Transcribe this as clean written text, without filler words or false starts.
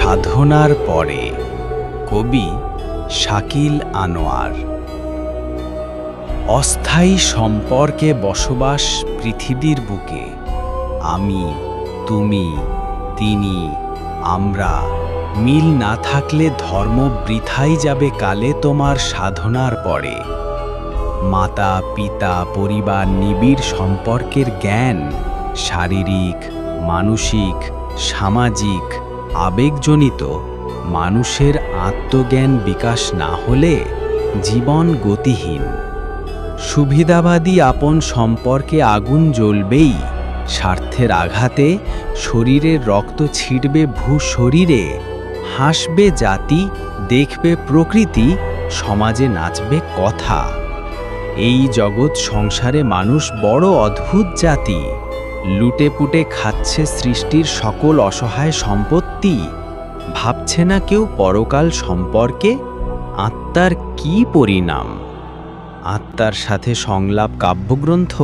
সাধনার পরে। কবি শাকিল আনোয়ার। অস্থায়ী সম্পর্কে বসবাস পৃথিবীর বুকে। আমি, তুমি, তিনি, আমরা মিল না থাকলে ধর্ম বৃথাই যাবে কালে তোমার সাধনার পরে। মাতা পিতা পরিবার নিবিড় সম্পর্কের জ্ঞান শারীরিক, মানসিক, সামাজিক, আবেগজনিত মানুষের আত্মজ্ঞান বিকাশ না হলে জীবন গতিহীন। সুবিধাবাদী আপন সম্পর্কে আগুন জ্বলবেই, স্বার্থের আঘাতে শরীরের রক্ত ছিটবে শরীরে। হাসবে জাতি, দেখবে প্রকৃতি, সমাজে নাচবে কথা। এই জগৎ সংসারে মানুষ বড় অদ্ভুত জাতি। লুটে পুটে খাচ্ছে সৃষ্টির সকল অসহায় সম্পত্তি। ভাবছে না কেউ পরকাল সম্পর্কে, আত্মার কি পরিণাম। আত্মার সাথে সংলাপ কাব্যগ্রন্থ